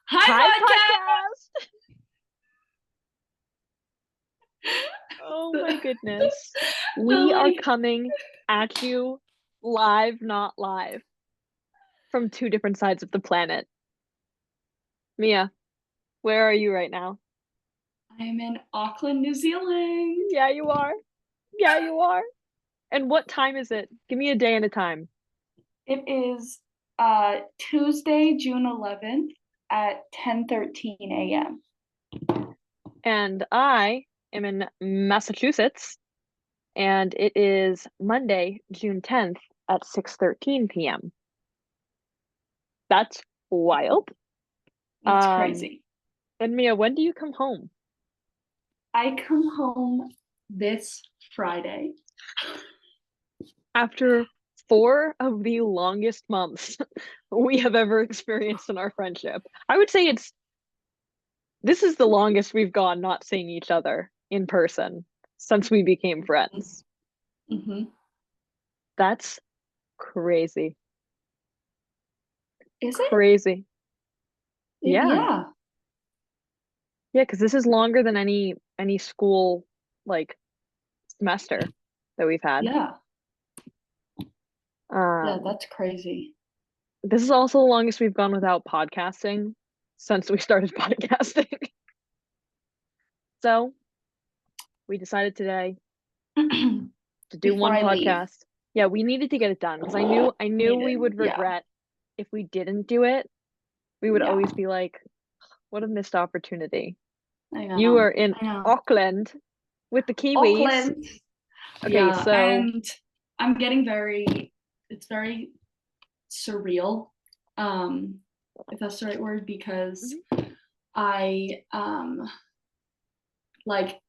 Hi, Hi, podcast. podcast. Oh my goodness. We are Lily, coming at you live, not live, from two different sides of the planet. Mia, where are you right now? I'm in Auckland, New Zealand. Yeah, you are. Yeah, you are. And what time is it? Give me a day and a time. It is Tuesday, June 11th at 10:13 a.m. And I am in Massachusetts, and it is Monday, June 10th at 6:13 p.m. That's wild. That's Um, crazy. and Mia, when do you come home? I come home this Friday. After four of the longest months we have ever experienced in our friendship. I would say this is the longest we've gone not seeing each other in person since we became friends. Mm-hmm. That's crazy. Is it? Crazy. Yeah. Yeah. Yeah, because this is longer than any school like semester that we've had. Yeah. Yeah, Um, that's crazy. this is also the longest we've gone without podcasting since we started podcasting. So we decided today to do Before one I leave. podcast. Yeah, we needed to get it done because I knew we Needed. would Yeah. regret if we didn't do it. We would Yeah. always be like, what a missed opportunity. I You know. are in I know. Auckland with the Kiwis. Auckland. Okay, Yeah, so and I'm getting it's very surreal, if that's the right word, because mhm, I like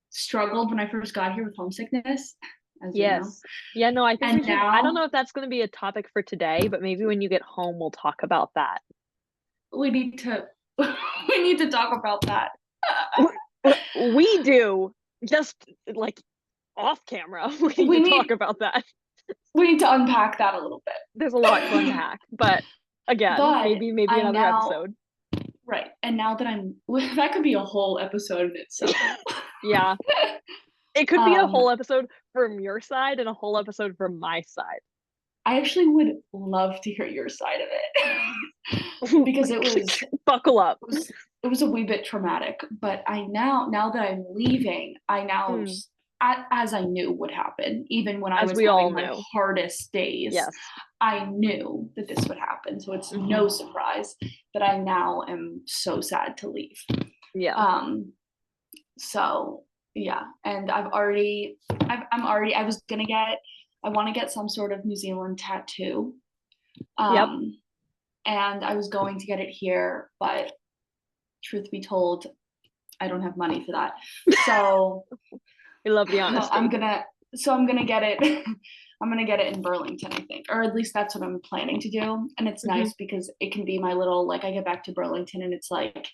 struggled when I first got here with homesickness, as you know. yes. Yeah, no, I think And we should. I don't now know if that's going to be a topic for today, but maybe when you get home, we'll talk about that. we need to we need to talk about that. We do just like off camera. We need we to talk need about that. we need to unpack that a little There's a lot to bit. unpack, but again, But maybe I'm another now episode. right, and now that I'm that could be a whole episode in itself. Yeah, it could be a um whole episode from your side and a whole episode from my side. I actually would love to hear your side of it because Buckle up. it was a wee bit traumatic. But now that I'm leaving, I now Mm, as I knew would happen, even when I as was we all having my knew. hardest days, Yes. I knew that this would happen. So it's Hmm. no surprise that I now am so sad to leave. Yeah. Um, so yeah, and I'm already I was gonna get I want to get some sort of New Zealand tattoo. Yep. Um, and I was going to get it here, but truth be told, I don't have money for that. So We love the I'm honesty. gonna I'm gonna get it. I'm gonna get it in Burlington, I think, or at least that's what I'm planning to do. And it's Hmm. nice because it can be my little like I get back to Burlington and it's like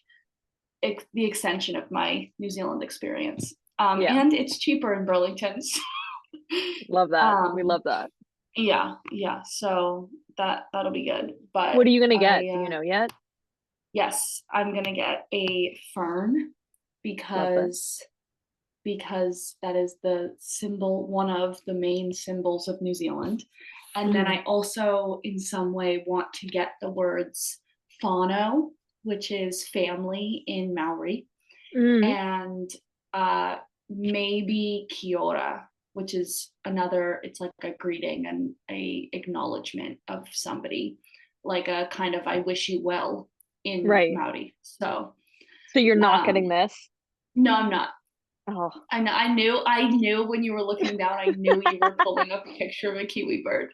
the extension of my New Zealand experience. Yeah. And it's cheaper in Burlington. So, Love that. We um, love that. yeah, yeah. So that'll be good. What But are you gonna get? Do you know yet? yes, I'm gonna get a fern Love that. because that is the symbol, one of the main symbols of New Zealand. And then Hmm. I also, in some way, want to get the words whānau, which is family in Maori, Mm, and uh, maybe kia ora, which is another, it's like a greeting and a acknowledgement of somebody, like a kind of I wish you well in right. Maori. So So you're not um, getting this? no, I'm not. Oh, I knew when you were looking down, I knew you were pulling up a picture of a kiwi bird.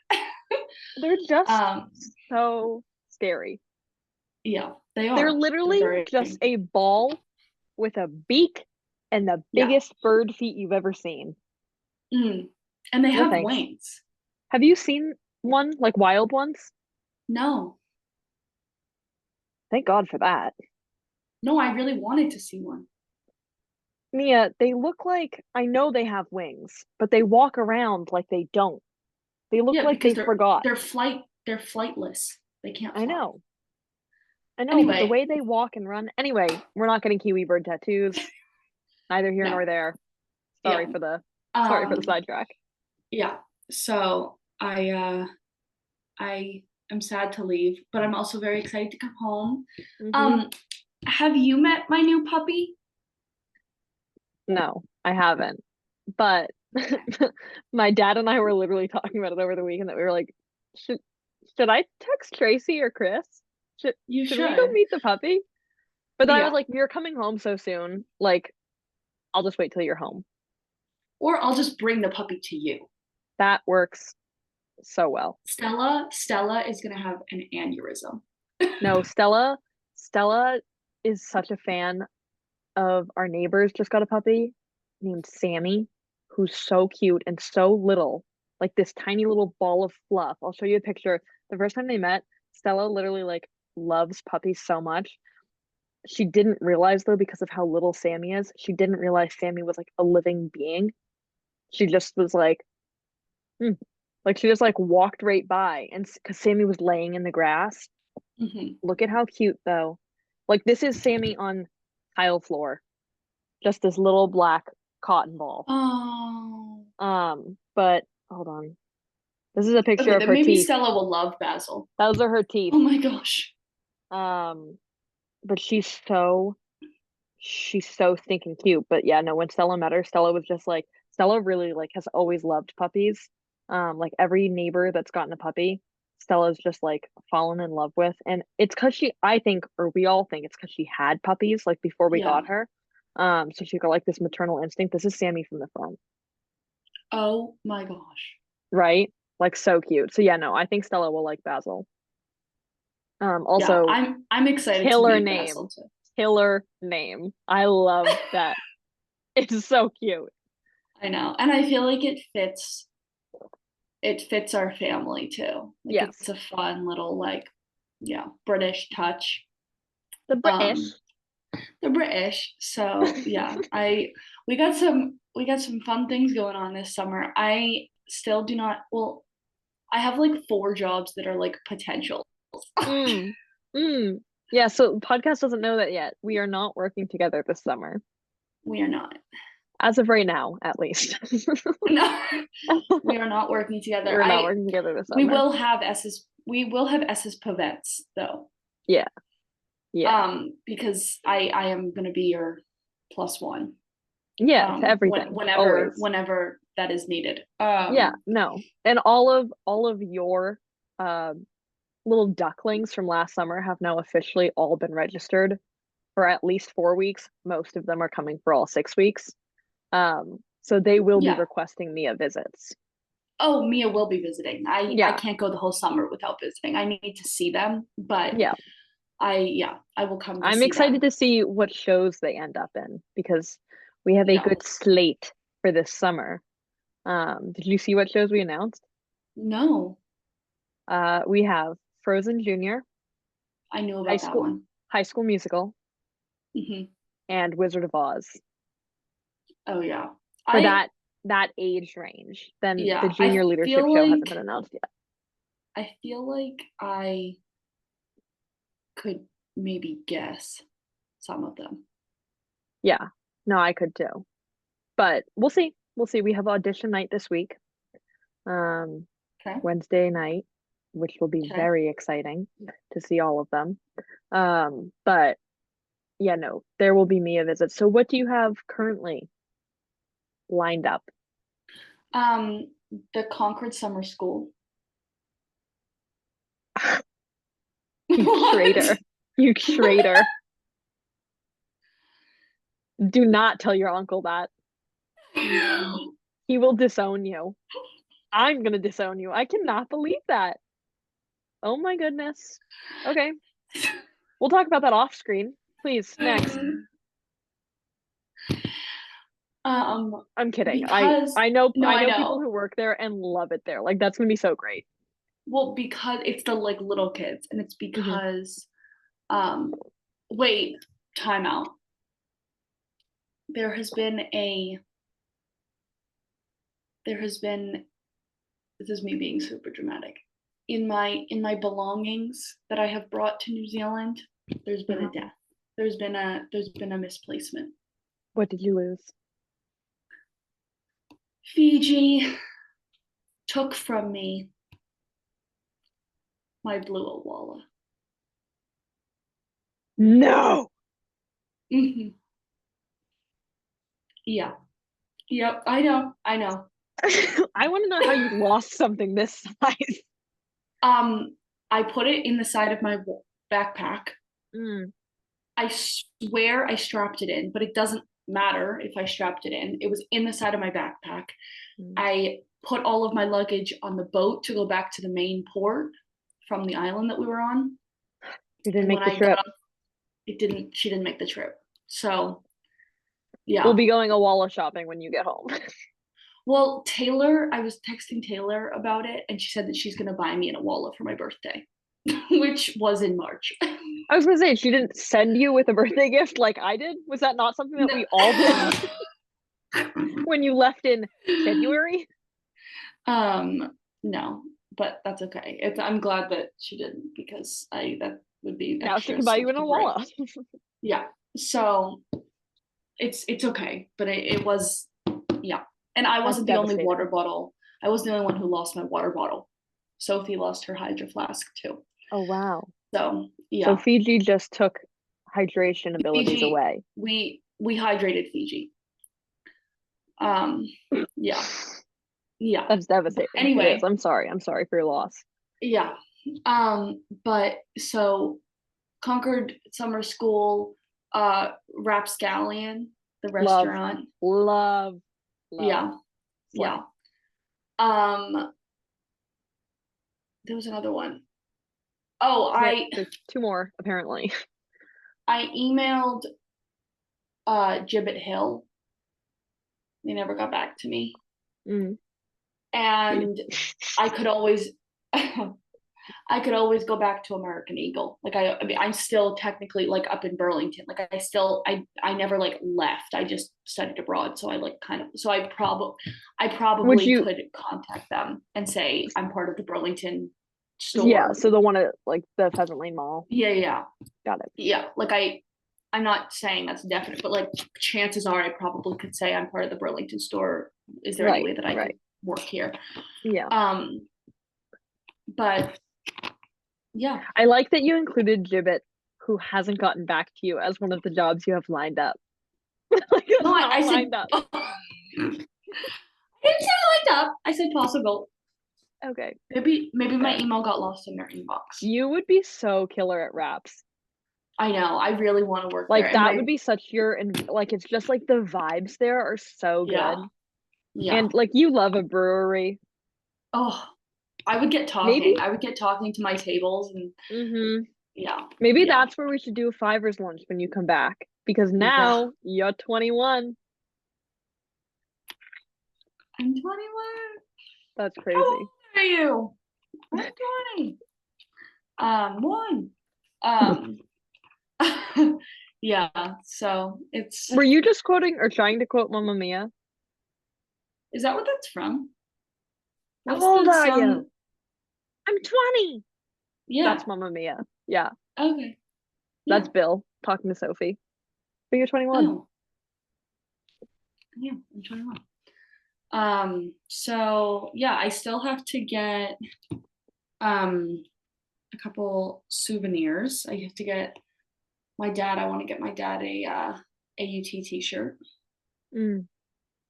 they're just um, so scary. yeah, they They're are. They're literally very, just a ball with a beak and the yeah. biggest bird feet you've ever seen. Mm. And they No have thanks. wings. Have you seen one, like wild ones? No, Thank God for that. no, I really wanted to see one. Mia, they look like, I know they have wings, but they walk around like they don't. They look Yeah, like because they forgot. they're flightless. They can't I fly. know. I know, but the Anyway, way they walk and run. Anyway, we're not getting kiwi bird tattoos. Neither here no, nor there. yeah. Sorry for the Um, sidetrack. yeah. So I am sad to leave, but I'm also very excited to come home. Hmm. Um, have you met my new puppy? No, I haven't. But my dad and I were literally talking about it over the weekend that we were like, should should I text Tracy or Chris? Should You should we go should. meet the puppy? But then I was Yeah. like, you're coming home so soon. Like, I'll just wait till you're home. Or I'll just bring the puppy to you. That works so well. Stella is gonna have an aneurysm. No, Stella is such a fan of our neighbors just got a puppy named Sammy, who's so cute and so little, like this tiny little ball of fluff. I'll show you a picture. The first time they met, Stella literally like loves puppies so much. She didn't realize though, because of how little Sammy is, she didn't realize Sammy was like a living being. She just was like, hmm. Like she just like walked right by, and because Sammy was laying in the grass. Mhm. Look at how cute though. Like this is Sammy on tile floor, just this little black cotton ball. Oh. But hold on. This is a picture Okay, of then her maybe teeth. Stella will love Basil. Those are her teeth. Oh my gosh. Um, but she's so stinking cute. But yeah, no, when Stella met her, Stella was just like Stella really like has always loved puppies. Like every neighbor that's gotten a puppy, Stella's just like fallen in love with. And it's because I think, or we all think it's because she had puppies like before we Yeah. got her. So she got like this maternal instinct. This is Sammy from the front, Oh my gosh. right? Like so cute. So yeah, no, I think Stella will like Basil. Yeah, Also I'm excited to killer meet Basil name. too. Killer name. I love that. It's so cute. I know. And I feel like it fits our family too. Like Yes. it's a fun little like yeah, British touch. The British. Um the British. So yeah, I we got some fun things going on this summer. I still do not well, I have like 4 jobs that are like potential. Mm. Mm. Yeah, so podcast doesn't know that yet. We are not working together this summer. We are not. As of right now, at least. No, we are not working together. We're not I working together this we summer. will have SS Pavets though. Yeah. Yeah. Because I am gonna be your plus one. Yeah, to everything. Whenever Always. whenever that is needed. Yeah, no. And all of your uh little ducklings from last summer have now officially all been registered for at least 4 weeks. Most of them are coming for all 6 weeks. So they will be Yeah. requesting Mia visits. Oh, Mia will be visiting. I Yeah, can't go the whole summer without visiting. I need to see them, but yeah. I will come to I'm see excited them. to see what shows they end up in because we have a Yeah. good slate for this summer. Did you see what shows we announced? No, We have Frozen Junior, I knew High about that School one. High School Musical, Hmm. and Wizard of Oz Oh yeah. for I that age range. Then the yeah, junior leadership show hasn't been announced yet. I feel like I could maybe guess some of them. Yeah, no, I could too. But we'll see. We'll see. We have audition night this week, um, Okay. Wednesday night, which will be Okay. very exciting to see all of them. But yeah, no, there will be Mia visits. So what do you have currently lined up? Um, the Concord Summer School. You traitor. What? You traitor. Do not tell your uncle that. He will disown you. I'm gonna disown you. I cannot believe that. Oh my goodness. Okay. We'll talk about that off screen. Please, next. Um, I'm kidding. I because I know no, I I know people know. who work there and love it there. Like that's gonna be so great. Well, because it's the like little kids, and it's Hmm. because um, wait, time out. There has been a there has been this is me being super dramatic. In my belongings that I have brought to New Zealand, There's been a Wow. death. There's been a misplacement. What did you lose? Fiji took from me my blue Awala. No. Hmm. Yeah. Yep. I know. I know. I want to know how you lost something this size. Um, I put it in the side of my backpack. Mm, I swear I strapped it in, but it doesn't matter if I strapped it in. It was in the side of my backpack. mm. I put all of my luggage on the boat to go back to the main port from the island that we were on. You didn't And when make the I got trip. off, she didn't make the trip. So, We'll yeah. be going a Walla shopping when you get home. Well, Taylor, I was texting Taylor about it, and she said that she's going to buy me an Awala for my birthday, which was in March. I was gonna say she didn't send you with a birthday gift like I did. Was that not something that No. we all did when you left in February? No, but that's okay. I'm glad that she didn't because that would be Now she extra can buy you an to break. Walla. Yeah. So it's okay, but it was, yeah. And I That's wasn't the only devastating. water bottle. I was the only one who lost my water bottle. Sophie lost her hydro flask too. Oh wow. So So yeah. Fiji just took hydration abilities Fiji, away. we hydrated Fiji. Um, yeah, yeah. That's devastating. It is. Anyway, I'm sorry. I'm sorry for your loss. yeah. But so Concord Summer School, Rapscallion, the Love, restaurant. love, love. Yeah, Slay. yeah. Um, there was another one. Oh, Yep. There's two more apparently. I emailed Gibbet Hill. They never got back to me. Mm. And I could always I could always go back to American Eagle. Like I mean, I'm still technically like up in Burlington. Like I never like left. I just studied abroad. So I like kind of, so I Would probably you? could contact them and say I'm part of the Burlington Yeah. store. So the one at like the Pheasant Lane Mall. Yeah, yeah, Got it. yeah. Like I'm not saying that's definite, but like chances are I probably could say I'm part of the Burlington store. Is there any Right. way that I Right. could work here? Yeah. But yeah. I like that you included Gibbet, who hasn't gotten back to you as one of the jobs you have lined up. Like No, that's I not said lined up. I didn't say lined up. I said possible. Okay, Maybe my fair. email got lost in their inbox. You would be so killer at raps. I know. I really want to work there. Like And that would my be such your and like it's just like the vibes there are so yeah, good. yeah. And like you love a brewery. Oh, I would get Maybe talking. I would get talking to my tables and mm-hmm. yeah, Maybe yeah, that's where we should do a Fivers lunch when you come back. Because yeah. now you're 21. I'm 21. That's How old crazy. are you? I'm 20. One. Um, yeah. So it's Were you just quoting or trying to quote Mamma Mia? is that what that's from? How What's old the are song? you? I'm 20. Yeah. That's Mamma Mia. Yeah, Okay. Yeah. that's Bill talking to Sophie. But you're 21. Oh, yeah. I'm 21. So yeah, I still have to get um a couple souvenirs. I have to get my dad, I want to get my dad a AUT t-shirt. Mm,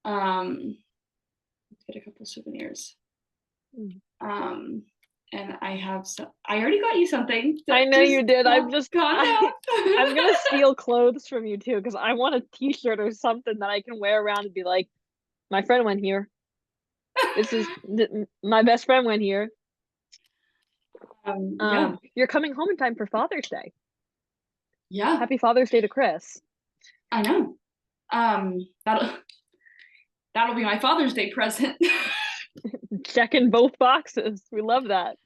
Let's get a couple souvenirs. mm. Um and I have some I already got you something. I know Just you did. calm down. I'm gonna steal clothes from you too because I want a t-shirt or something that I can wear around and be like, my friend went here. This is my best friend went here. Yeah. You're coming home in time for Father's Day. Yeah, Happy Father's Day to Chris. I know. That'll be my Father's Day present. Checking both boxes. We love that.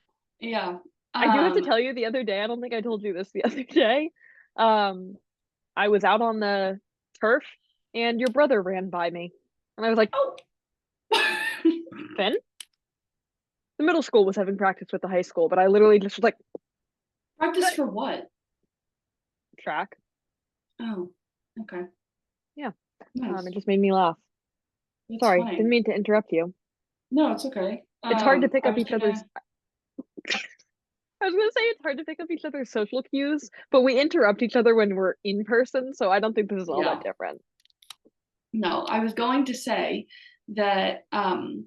Yeah. I do have to Um tell you the other day, I don't think I told you this the other day. Um, I was out on the turf and your brother ran by me. And I was like, oh. Finn? The middle school was having practice with the high school, but I literally just was like, Practice for what? track. Oh, okay. Yeah. Nice. It just made me laugh. That's Sorry, funny. didn't mean to interrupt you. No, it's okay. It's hard to pick I up was each other's. gonna. I was gonna say it's hard to pick up each other's social cues, but we interrupt each other when we're in person, so I don't think this is all that Yeah. different. No, I was going to say that I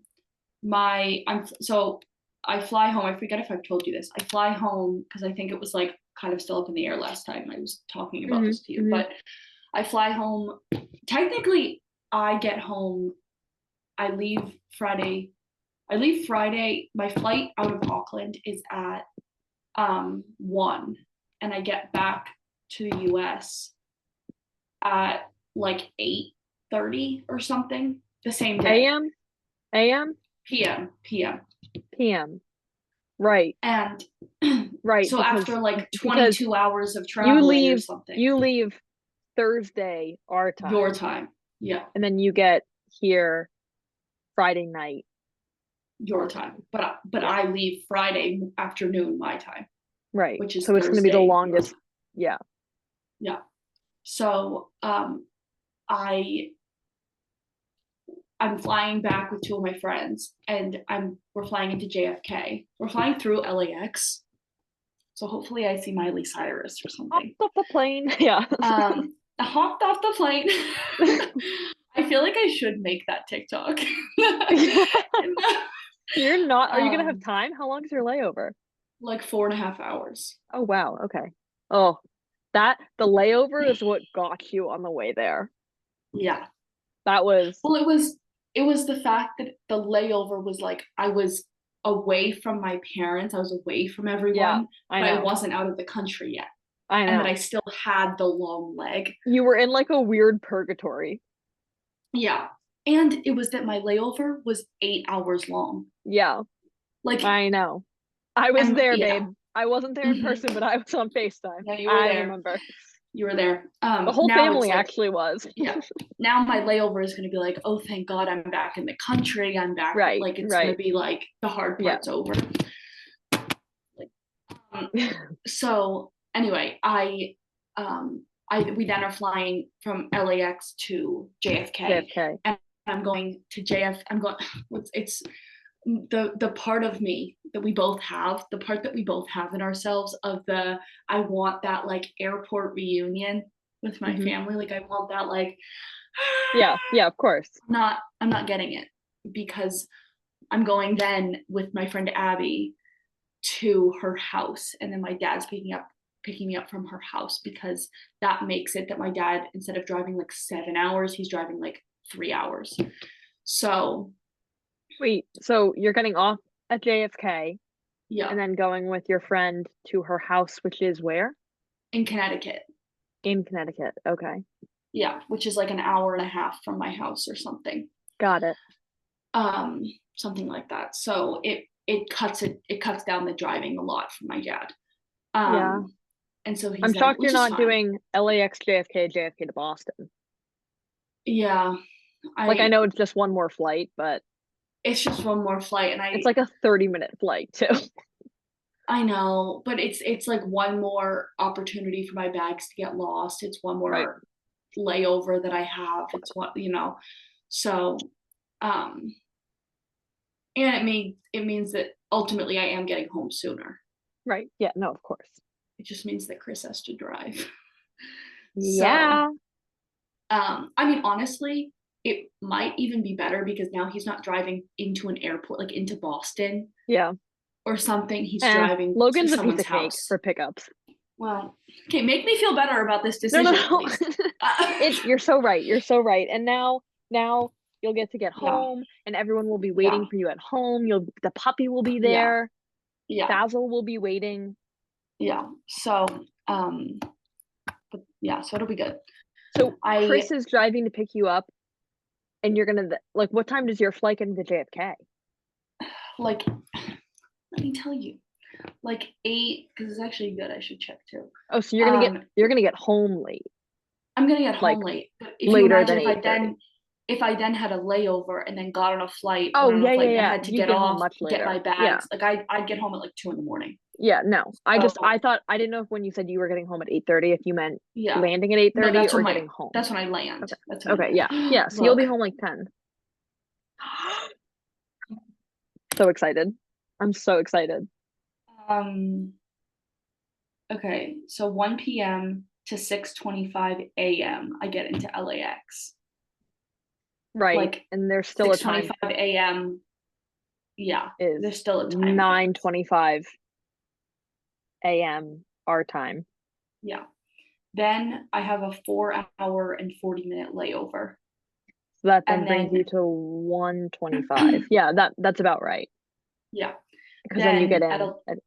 fly home. I forget if I've told you this. I fly home because I think it was like kind of still up in the air last time I was talking about Hmm. this to you. Hmm. But I fly home. Technically, I get home. I leave Friday. I leave Friday. My flight out of Auckland is at 1, and I get back to the US at like 8:30 or something the same day. AM, AM, PM. PM. Right, And right, so after like because 22 hours of you traveling or leave something, you leave Thursday our your time, time. Yeah, and then you get here Friday night your our time. time. But Yeah, I leave Friday afternoon my time, right. which is So it's going to be the Thursday your longest. time. Yeah. Yeah. So I I'm flying back with two of my friends, and we're flying into JFK. We're flying through LAX, so hopefully I see Miley Cyrus or something. Hopped off the plane. Yeah. I hopped off the plane. I feel like I should make that TikTok. You're not. Are you going to have um, time? How long is your layover? like 4.5 hours. Oh, wow. Okay. Oh, the layover is what got you on the way there. Yeah. That was, Well, it was the fact that the layover was like I was away from my parents, I was away from yeah, everyone, I but I know. wasn't out of the country yet. I And that I know. still had the long leg. You were in like a weird purgatory. Yeah. And it was that my layover was 8 hours long. Yeah, Like, I know. I was and there, yeah. babe. I wasn't there in Hmm. person, but I was on FaceTime. Yeah, you were I there. remember. You were there. The whole Now it's family like, actually was. yeah. Now my layover is going to be like, oh, thank God I'm back in the country. I'm back. Right, Like, it's going to right. be like the hard Yeah. part's over. Like, um, so anyway, we then are flying from LAX to JFK, JFK. and I'm going to JF. I'm going. It's the part of me that we both have, the part that we both have in ourselves of the I want that like airport reunion with my Hmm. family. Like I want that like Yeah, yeah, of course. I'm not getting it because I'm going then with my friend Abby to her house, and then my dad's picking me up from her house because that makes it that my dad, instead of driving like 7 hours, he's driving like 3 hours. So Wait, so you're getting off at JFK yeah, and then going with your friend to her house, which is where? in Connecticut. In Connecticut. Okay. Yeah, which is like an hour and a half from my house or something. Got it. Um, something like that. So it cuts down the driving a lot for my dad. Yeah. And so I'm he's then, shocked you're which is not fine. doing LAX JFK, JFK to Boston. Yeah, Like I I know it's just one more flight, but it's just one more flight, and it's like a 30-minute flight too. I know, but it's like one more opportunity for my bags to get lost. It's one Right. more layover that I have. It's what so um and it means that ultimately I am getting home sooner. Right. Yeah, no, of course. It just means that Chris has to drive. So Yeah. I mean, honestly, it might even be better because now he's not driving into an airport, like into Boston Yeah. or something. He's driving to Logan's a piece someone's of cake house. for pickups. Well, okay, make me feel better about this No, no, decision, no. please. You're so right. You're so right. And now you'll get to get Yeah, home and everyone will be waiting yeah, for you at home. The puppy will be yeah, there. yeah, Basil will be waiting. yeah. So, but yeah, so it'll be good. So Chris I is driving to pick you up and you're gonna like what time does your flight get into JFK? like, let me tell you, like 8, because it's actually good. I should check too. Oh, so Um, you're gonna get home late, I'm gonna get like home late. But if you later imagine than 8:30. if I then had a layover and then got on a flight, Oh went on a yeah, flight yeah, and then yeah. had to You'd get get home off, much get later. my Yeah. bags, like I'd get home at like 2 in the morning. Yeah, no. So I thought I didn't know if when you said you were getting home at 8:30 if you meant yeah, landing at no, 8:30 or getting home. that's when I land. Okay. That's when Okay, I yeah. land. Yeah, so you'll be Look, home like 10. So excited. I'm so excited. um, okay, so 1 p.m. to 6:25 a.m. I get into LAX. Right. Like And there's still a time 6:25 a.m. Yeah, is there's still a time difference. 9:25 a.m. our time. Yeah. Then I have a 4 hour and 40-minute layover. So that then And brings you then to 1:25. Yeah, that's about right. yeah. Because then you get Then at in a at,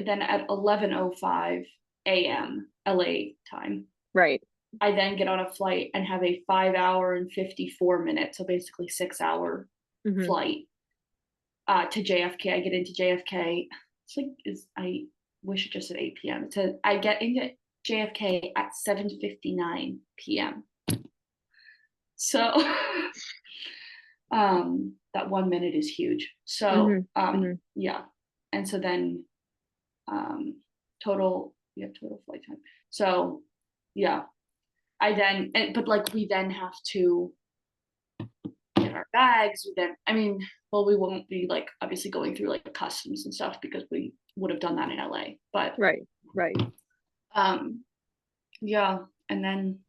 then at 11:05 a.m. LA time, right. I then get on a flight and have a 5 hour and 54 minute, so basically 6 hour Hmm. flight to JFK. I get into JFK. It's like is I wish it just at 8 p.m. It says I get into JFK at 7:59 p.m. So that 1 minute is huge. Hmm. So Hmm. yeah. And so then total total flight time. So yeah, but like we then have to get our bags. We then, I mean, well, we won't be like obviously going through like customs and stuff because we would have done that in LA. But Right. Right. um, yeah, and then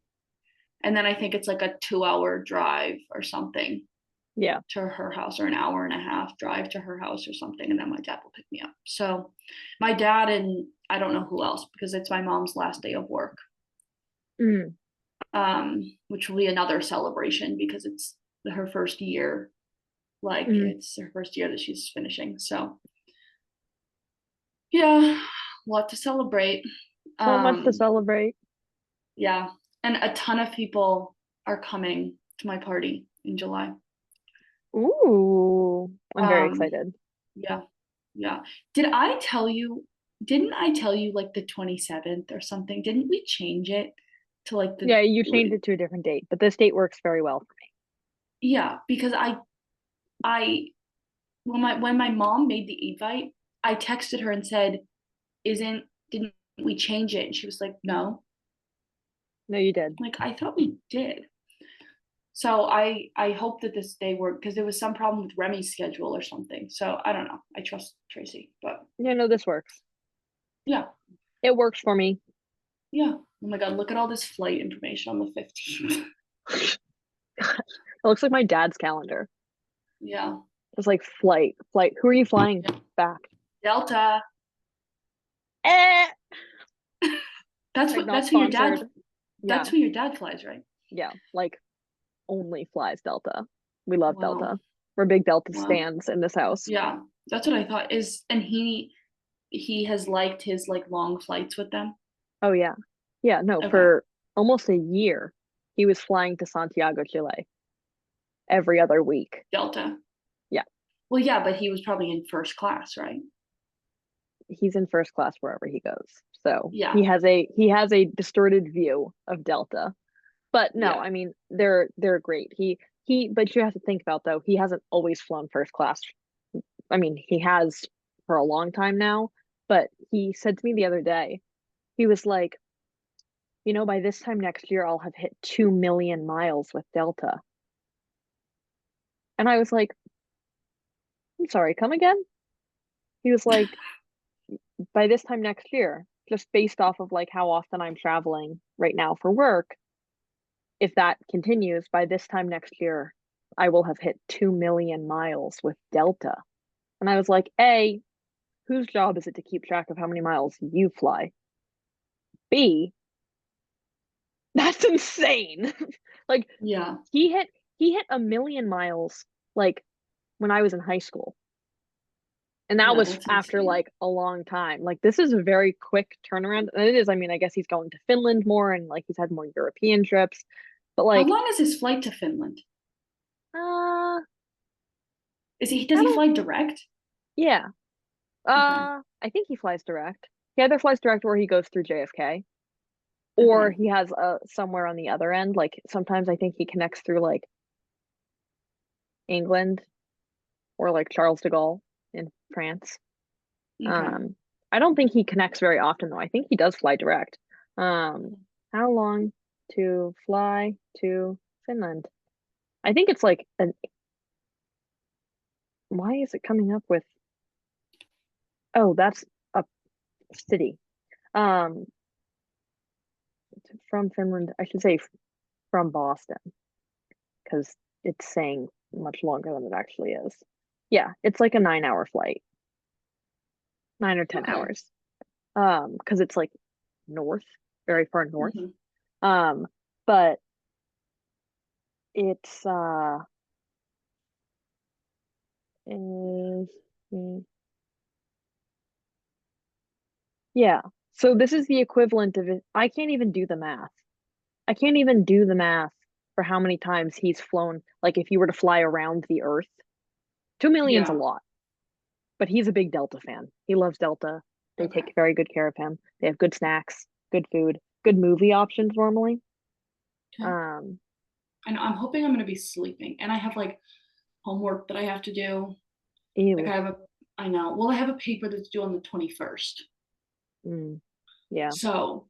I think it's like a 2 hour drive or something Yeah. to her house, or an hour and a half drive to her house or something, and then my dad will pick me up. So my dad and I don't know who else because it's my mom's last day of work, Mm. which will be another celebration because it's her first year. Like Mm. it's her first year that she's finishing. So yeah, a lot to celebrate. So much to Um, celebrate. yeah, and a ton of people are coming to my party in July. Ooh, I'm very Um, excited. yeah, yeah. Did I tell you? Didn't I tell you like the 27th or something? Didn't we change it to like the Yeah, you changed it to a different date, but this date works very well for yeah, because I when my mom made the invite, I texted her and said, "Isn't didn't we change it?" And she was like, "No." me. No, you did. Like I thought we did. So I hope that this day worked because there was some problem with Remy's schedule or something. So I don't know. I trust Tracy, but Yeah, no, this works. yeah, It works for me. yeah. Oh my God, look at all this flight information on the 15th. It looks like my dad's calendar. Yeah, It's like flight. Who are you flying yeah. back? Delta. Eh, like not That's who your dad. sponsored. That's Yeah, who your dad flies, right? yeah. Like only flies Delta. We love Wow, Delta. We're big Delta wow. stands in this house. Yeah, that's what I thought. And he has liked his like long flights with them. Oh yeah. Yeah, no, Okay, for almost a year he was flying to Santiago, Chile every other week. Delta. Yeah. Well, yeah, but he was probably in first class, right? He's in first class wherever he goes. So Yeah, he has a distorted view of Delta. But no, yeah. I mean they're great. He but you have to think about though, he hasn't always flown first class. I mean, he has for a long time now, but he said to me the other day, he was like, by this time next year I'll have hit 2 million miles with Delta. And I was like, I'm sorry, come again? He was like, by this time next year, just based off of like how often I'm traveling right now for work, if that continues, by this time next year, I will have hit 2 million miles with Delta. And I was like, A, whose job is it to keep track of how many miles you fly? B, that's insane. Like Yeah. he hit 1 million miles like when I was in high school. And that Yeah, was that's after insane. like a long time. Like this is a very quick turnaround. And it is, I mean, I guess he's going to Finland more and like he's had more European trips. But How like, long is his flight to Finland? uh, Does I he don't, fly direct? yeah. Okay. I think he flies direct. He either flies direct or he goes through JFK. Or Okay. he has somewhere on the other end. Like sometimes I think he connects through like England or like Charles de Gaulle in France. Okay. Um, I don't think he connects very often though. I think he does fly direct. How long to fly to Finland? I think it's like an, why is it coming up with, oh, that's a city. Um, from Finland, I should say from Boston because it's saying much longer than it actually is. Yeah, it's like a 9 hour flight, 9 or 10 Okay. hours. Because it's like north, very far north. Mhm. Um, but it's is yeah. So this is the equivalent of it. I can't even do the math. I can't even do the math for how many times he's flown. Like if you were to fly around the Earth, 2 million's a Yeah. lot. But he's a big Delta fan. He loves Delta. They Okay. take very good care of him. They have good snacks, good food, good movie options normally. Okay. Um, I know. I'm hoping I'm gonna be sleeping, and I have like homework that I have to do. Like ew. I have a, I know. Well, I have a paper that's due on the 21st. Mm, yeah, So,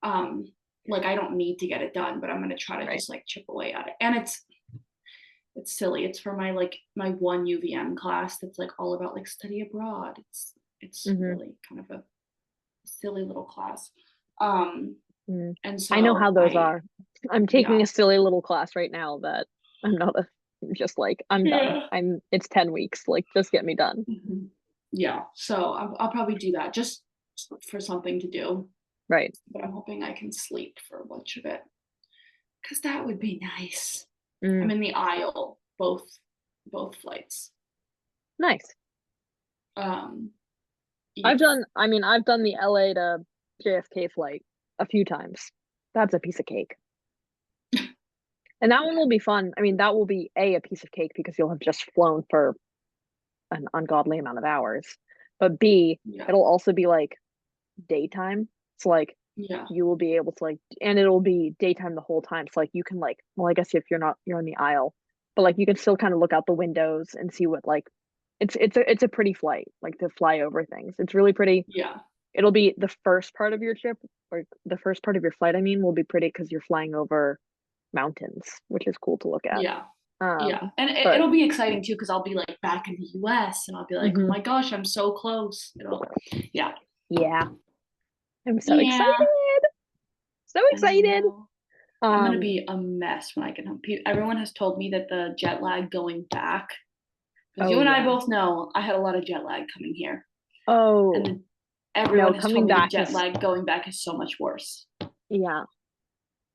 um, like I don't need to get it done, but I'm gonna try to right. just like chip away at it. And it's silly. It's for my one UVM class that's like all about like study abroad. It's hmm really kind of a silly little class. Um, mm. and I know how so those are. I'm taking yeah. a silly little class right now that I'm not a, just like, I'm done. Yeah. It's 10 weeks. Like, just get me done. Mhm. Yeah. So I'll probably do that just for something to do. Right. But I'm hoping I can sleep for a bunch of it because that would be nice. I'm Mm, in the aisle both flights. nice. Um, I've yes. done, I mean, I've done the LA to JFK flight a few times. That's a piece of cake. And that one will be fun. I mean, that will be a piece of cake because you'll have just flown for an ungodly amount of hours. But B, Yeah. it'll also be like daytime. So like Yeah. you will be able to like, and it'll be daytime the whole time. So like you can like, well, I guess if you're not, you're on the aisle, but like you can still kind of look out the windows and see what like it's a pretty flight, like to fly over things. It's really pretty. Yeah. It'll be the first part of your trip, or the first part of your flight, I mean, will be pretty because you're flying over mountains, which is cool to look at. Yeah. Yeah. And But it'll be exciting too because I'll be like back in the US and I'll be like, oh mhm, my gosh, I'm so close. Yeah. yeah, I'm so excited. Yeah. So I excited. know. I'm gonna Um, be a mess when I get home. Everyone has told me that the jet lag going back, because oh you and I yeah. both know I had a lot of jet lag coming here, Oh and no, everyone has coming told me the back jet is lag going back is so much worse. yeah.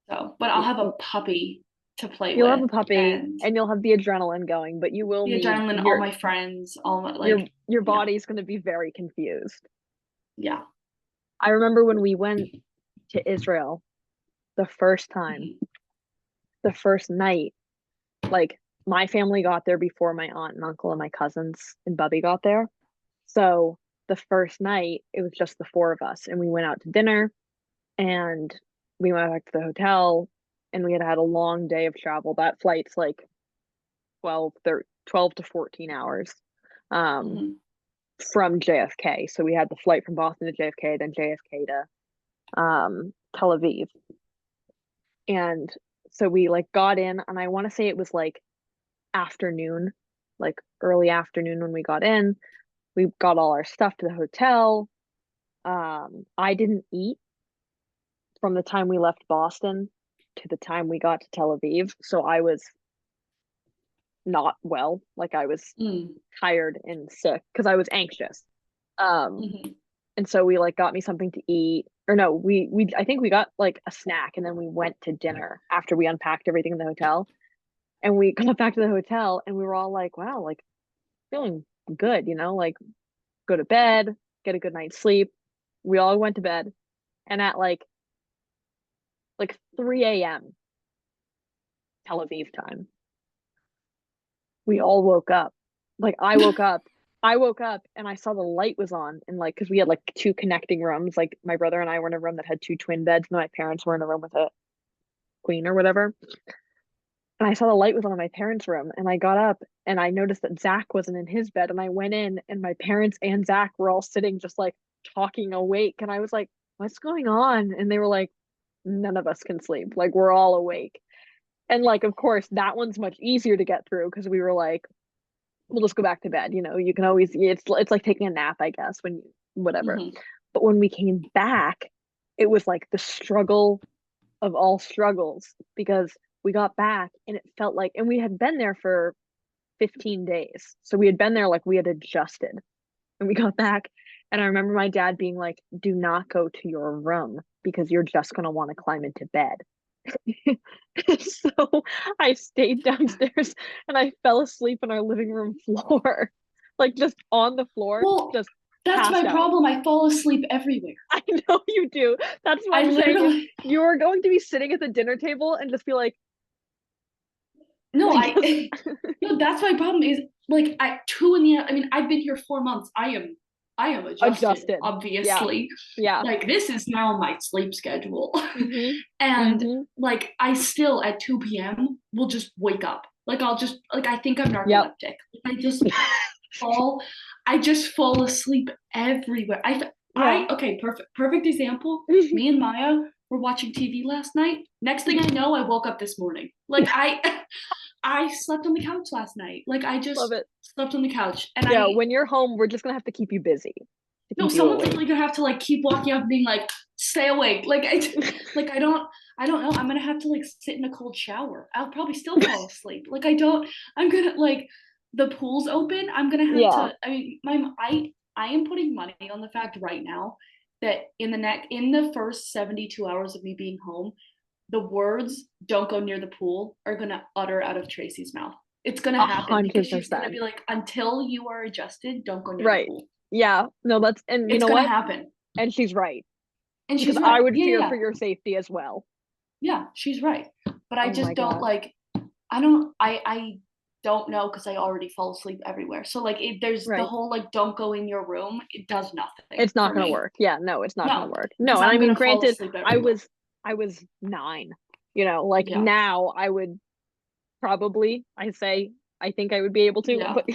So, but I'll have a puppy to play You'll have with, a puppy and and you'll have the adrenaline going, but you will the need adrenaline, all my friends, all my your like, your yeah, body's going to be very confused. yeah. I remember when we went to Israel the first time, Mhm. the first night, like my family got there before my aunt and uncle and my cousins and Bubby got there. So the first night, it was just the four of us, and we went out to dinner and we went back to the hotel and we had had a long day of travel. That flight's like 12 to 14 hours um, Mhm. from JFK. So we had the flight from Boston to JFK, then JFK to Tel Aviv. And so we like got in, and I want to say it was like afternoon, like early afternoon when we got in. We got all our stuff to the hotel. I didn't eat from the time we left Boston to the time we got to Tel Aviv. So I was not well. Like I was Mm. tired and sick because I was anxious. Um, Mhm. and so we like got me something to eat. Or no, we I think we got like a snack and then we went to dinner after we unpacked everything in the hotel. And we got back to the hotel and we were all like, wow, like feeling good, like go to bed, get a good night's sleep. We all went to bed and at like 3 a.m. Tel Aviv time, we all woke up. Like I woke up and I saw the light was on and like because we had like two connecting rooms. Like my brother and I were in a room that had two twin beds, and my parents were in a room with a queen or whatever. And I saw the light was on in my parents' room, and I got up and I noticed that Zach wasn't in his bed, and I went in, and my parents and Zach were all sitting just like talking awake, and I was like, what's going on? And they were like, none of us can sleep. Like, we're all awake. And like, of course, that one's much easier to get through because we were like, we'll just go back to bed. You know, you can always, it's like taking a nap, I guess, when you, whatever. Hmm. But when we came back, it was like the struggle of all struggles because we got back and it felt like, and we had been there for 15 days. So we had been there, like we had adjusted, and we got back. And I remember my dad being like, do not go to your room because you're just going to want to climb into bed. So I stayed downstairs and I fell asleep on our living room floor, like just on the floor, Well, just that's passed my out. problem. I fall asleep everywhere. I know you do. That's what I I'm saying is literally you're going to be sitting at the dinner table and just be like, no, like just no, that's my problem is like at 2 in the, I mean, I've been here 4 months. I am adjusted, adjusted. Yeah. obviously. Yeah. Like this is now my sleep schedule. Mm-hmm. And Mm-hmm. like I still at 2 p.m. will just wake up. Like I'll just like I think I'm Yep. narcoleptic. Fall I just fall asleep everywhere. Yeah. I okay, perfect example. Me and Maya were watching TV last night. Next thing I know, I woke up this morning. Like I slept on the couch last night. Like I Love just it. slept on the couch and Yeah, I when you're home, we're just gonna have to keep you busy to no, keep you someone's awake. literally gonna have to like keep walking up being like, stay awake. Like I don't know. I'm gonna have to like sit in a cold shower. I'll probably still fall asleep. Like I'm gonna like the pool's open. I'm gonna have Yeah. to I mean I am putting money on the fact right now that in the first 72 hours of me being home, the words "don't go near the pool" are gonna utter out of Tracy's mouth. It's gonna A happen because hundred she's gonna percent. be like, until you are adjusted, don't go near the Right. pool. Yeah. No, that's, and you It's know gonna what? happen. And she's right. And Because she's I right. would Yeah, fear yeah, for your safety as well. yeah, she's right. But I Oh my just don't God. like I don't know because I already fall asleep everywhere. So like there's the Right. whole like don't go in your room. It does nothing It's not for gonna me. work. Yeah, no, it's not gonna No, work. because No, and I I'm mean, gonna fall granted, asleep I everywhere. was I was 9. You know, like Yeah, now I would probably, I say, I think I would be able to, yeah, but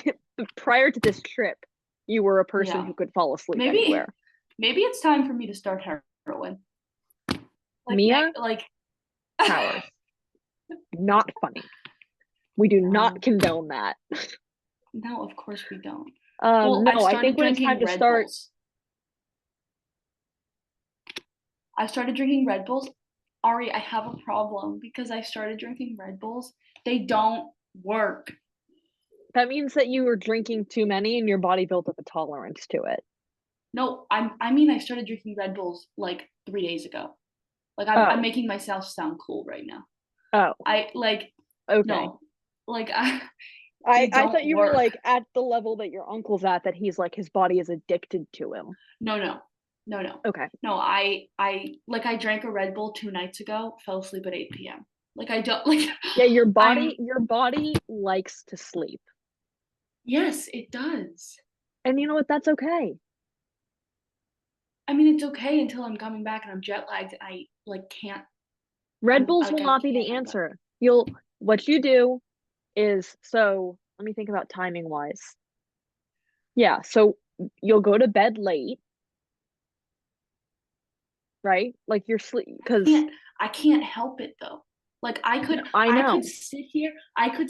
prior to this trip, you were a person yeah. who could fall asleep Maybe anywhere. maybe it's time for me to start heroin. Mia, Like Towers, not funny. We do not no, condone that. no, of course we don't. Well, I No, I think started when it's time drinking to Red start, Bulls. I started drinking Red Bulls. Ari, I have a problem because I started drinking Red Bulls. They don't work. that means that you were drinking too many and your body built up a tolerance to it. No, I mean I started drinking Red Bulls like 3 days ago. Like I'm Oh, making myself sound cool right now. oh, I like okay. no, like I I they I thought don't you were work. like at the level that your uncle's at, that he's like his body is addicted to him. No, no, no, no, Okay. no. I drank a Red Bull 2 nights ago. Fell asleep at 8 p.m. Like I don't like Yeah, I'm your body likes to sleep. yes, it does. And you know what? That's okay. I mean it's okay until I'm coming back and I'm jet lagged and I like can't Red I'm Bulls like will I not be can't the come back. answer. What you do is, so let me think about timing wise. Yeah, so you'll go to bed late, right? Like you're sleep, because can't I can't help it though. Like I know. I could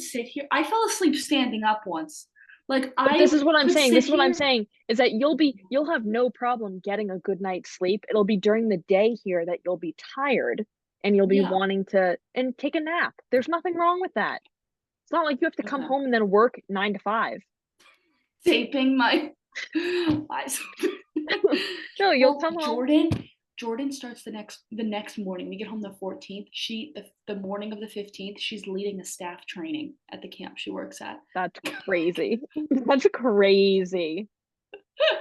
sit here. I fell asleep standing up once. Like But this I is what I'm could saying. sit This is what I'm here. saying is that you'll have no problem getting a good night's sleep. It'll be during the day here that you'll be tired and you'll be Yeah. wanting to and take a nap. There's nothing wrong with that. It's not like you have to come Okay. home and then work 9 to 5. Taping my eyes. No, you'll Well, come home. Jordan starts the next morning. We get home the 14th. The morning of the 15th, she's leading a staff training at the camp she works at. That's crazy. That's crazy.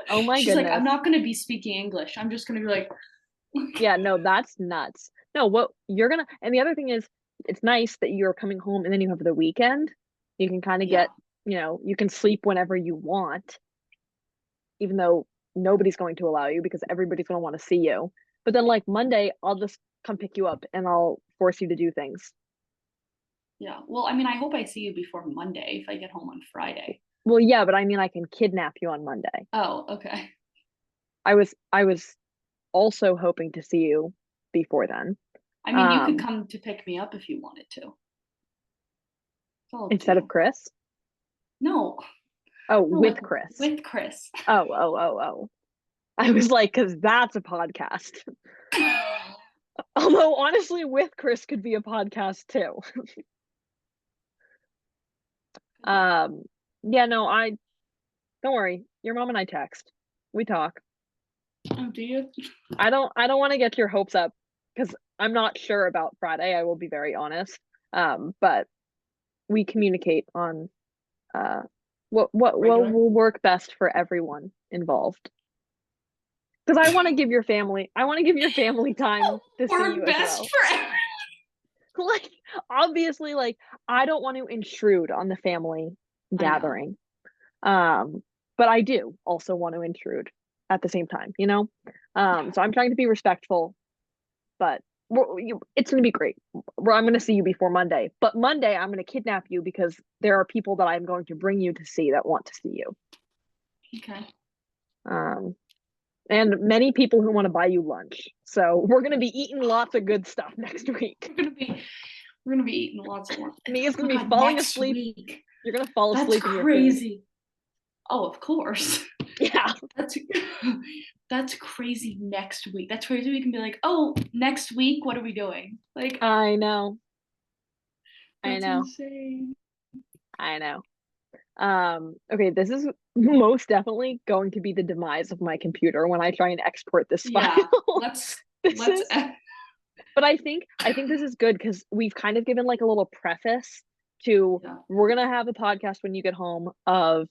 Oh my She's like, I'm goodness. not gonna be speaking English. I'm just gonna be like, Yeah, no, that's nuts. No, what you're gonna, and the other thing is, it's nice that you're coming home and then you have the weekend. You can kind of yeah, get, you can sleep whenever you want, even though nobody's going to allow you because everybody's going to want to see you. But then, like Monday, I'll just come pick you up and I'll force you to do things. yeah. Well, I mean, I hope I see you before Monday if I get home on Friday. Well, yeah, but I mean, I can kidnap you on Monday. Oh, okay. I was also hoping to see you before then. I mean, you could come to pick me up if you wanted to. It's all up to Instead of you. Chris. No, Oh, no, with like Chris. with Chris. Oh. I was like, because that's a podcast. Although honestly, with Chris could be a podcast too. Um, yeah, no, I don't worry. Your mom and I text. We talk. Oh, do you? I don't want to get your hopes up because I'm not sure about Friday. I will be very honest. But we communicate on uh what Regular. will work best for everyone involved. Because I want to give your family time to see you Work as best well. for everyone. Like obviously, like I don't want to intrude on the family I know. gathering. But I do also want to intrude at the same time, you know? So I'm trying to be respectful, but it's going to be great. I'm going to see you before Monday, but Monday I'm going to kidnap you because there are people that I'm going to bring you to see that want to see you. Okay. And many people who want to buy you lunch. So we're going to be eating lots of good stuff next week. We're gonna be eating lots of lunch. Mia's going Oh to my be God, falling next asleep. week. You're going to fall That's asleep in your food. crazy. Oh, of course. Yeah. That's crazy next week. That's crazy. We can be like, oh, next week, what are we doing? Like, I know. that's insane. I know. Okay, this is most definitely going to be the demise of my computer when I try and export this file. Yeah, let's This is, but I think this is good because we've kind of given like a little preface to yeah. we're gonna have a podcast when you get home of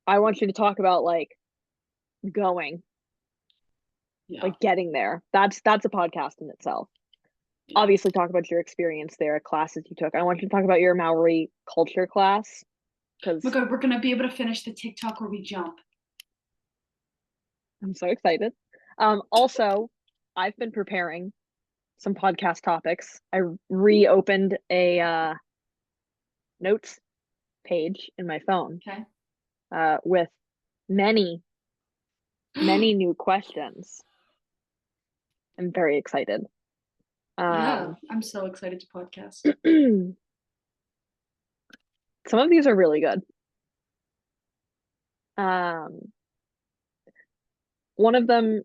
I want you to talk about like going, Yeah. like getting there. That's a podcast in itself. Yeah. Obviously talk about your experience there, classes you took. I want you to talk about your Maori culture class. Oh my God, we're gonna be able to finish the TikTok where we jump. I'm so excited. Also, I've been preparing some podcast topics. I reopened a notes page in my phone Okay. with many new questions. I'm very excited. Yeah, I'm so excited to podcast. Some of these are really good. One of them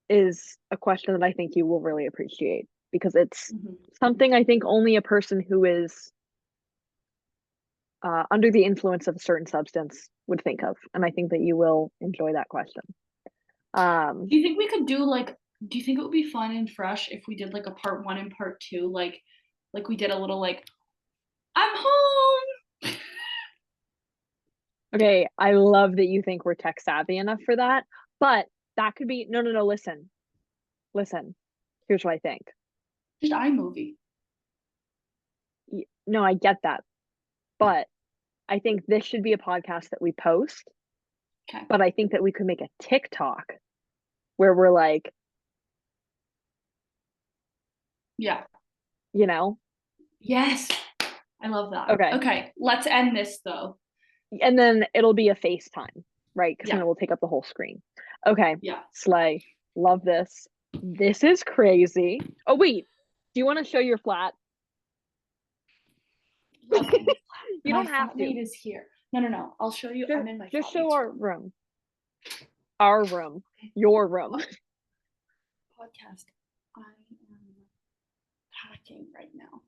is a question that I think you will really appreciate because it's something I think only a person who is under the influence of a certain substance would think of, and I think that you will enjoy that question. Do you think we could do like? Do you think it would be fun and fresh if we did like a part 1 and part 2, like we did a little like, I'm home. Okay, I love that you think we're tech savvy enough for that, but that could be no. Listen. Here's what I think. Just iMovie. No, I get that, but I think this should be a podcast that we post. Okay. But I think that we could make a TikTok where we're like, yeah, you know. Yes, I love that. Okay, let's end this though. And then it'll be a FaceTime, right? Because Yeah. then it will take up the whole screen. Okay. Yeah. Slay. Love this. This is crazy. Oh, wait. Do you want to show your flat? You don't have to. Is here. No. I'll show you. I'm in my just show our room. Our room. Your room. Podcast. I am packing right now.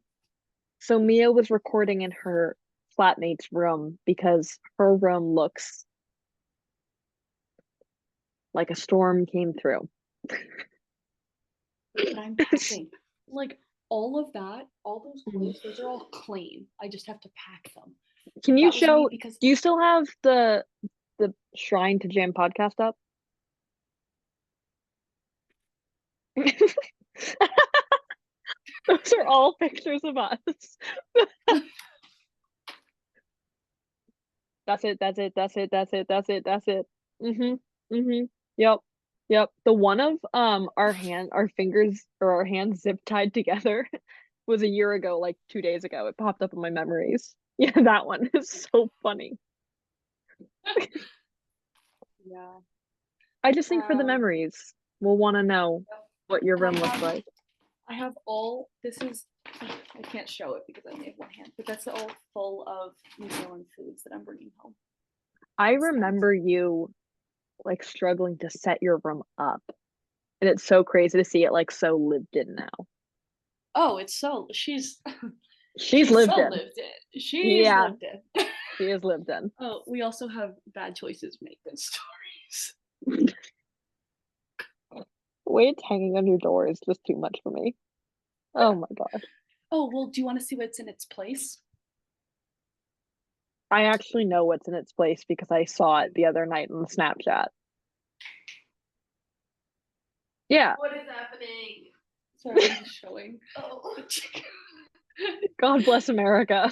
So Mia was recording in her flatmate's room because her room looks like a storm came through. But I'm packing. Like all of that, all those clothes, those are all clean. I just have to pack them. Can you show? Do you still have the Shrine to Jam podcast up? Those are all pictures of us. That's it. Yep. The one of our fingers or our hands zip tied together was a year ago, like 2 days ago. It popped up in my memories. Yeah, that one is so funny. Yeah. I just think for the Um, memories, we'll want to know what your and room looks like. I have all, this is, I can't show it because I only have one hand, but that's all full of New Zealand foods that I'm bringing home. I remember you like struggling to set your room up. And it's so crazy to see it like so lived in now. Oh, it's so, She's she's lived so in. lived in. She's Yeah, lived in. she is lived in. Oh, we also have bad choices make good stories. The way it's hanging on your door is just too much for me. Oh my gosh. Oh, well, do you want to see what's in its place? I actually know what's in its place because I saw it the other night on Snapchat. Yeah, What is happening? Sorry, I'm just showing. Oh, the chicken. God bless America.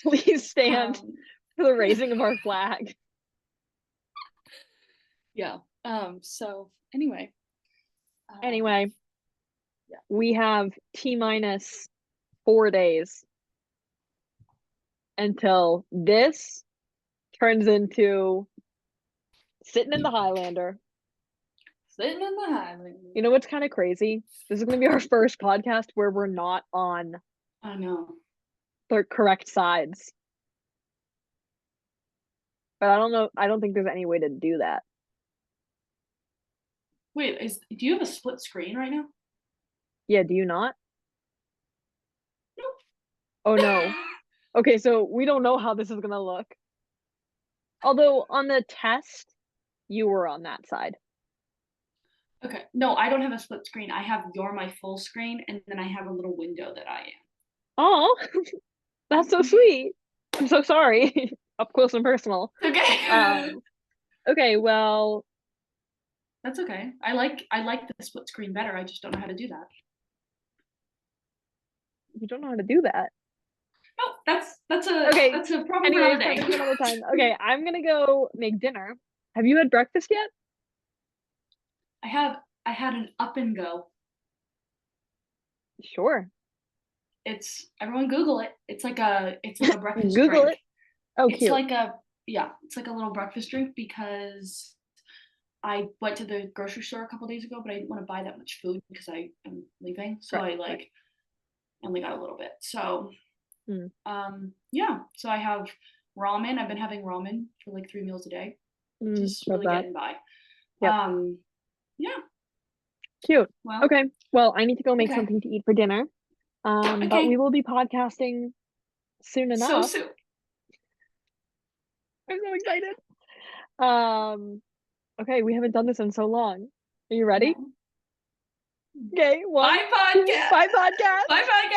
Please stand Um, for the raising of our flag. yeah. So anyway. Anyway, Yeah. we have T minus 4 days until this turns into sitting in the Highlander. Sitting in the Highland. You know what's kind of crazy? This is going to be our first podcast where we're not on I know. the correct sides. But I don't know. I don't think there's any way to do that. Wait, do you have a split screen right now? Yeah, do you not? Nope. Oh no. Okay, so we don't know how this is going to look. Although on the test, you were on that side. Okay. No, I don't have a split screen. I have you're my full screen, and then I have a little window that I am. Oh, that's so sweet. I'm so sorry. Up close and personal. Okay. Okay, well, That's okay. I like the split screen better. I just don't know how to do that. you don't know how to do that. Oh, that's a Okay. that's a problem for Anyways, another day. topic for another time. Okay, I'm gonna go make dinner. Have you had breakfast yet? I had an up and go. Sure. It's everyone Google it. It's like a breakfast Google drink. it. Oh, It's cute. like a yeah, it's like a little breakfast drink because I went to the grocery store a couple days ago, but I didn't want to buy that much food because I am leaving. So Right, I right. only got a little bit. So Mm. yeah. So I have ramen. I've been having ramen for like 3 meals a day, just Love really that. getting by. Yep. Yeah. Cute. Well, Okay. Well, I need to go make okay. something to eat for dinner. But we Okay. will be podcasting soon So enough. soon. I'm so excited. Okay, we haven't done this in so long. Are you ready? No. Okay, one, Bye two, podcast. bye podcast. Bye podcast.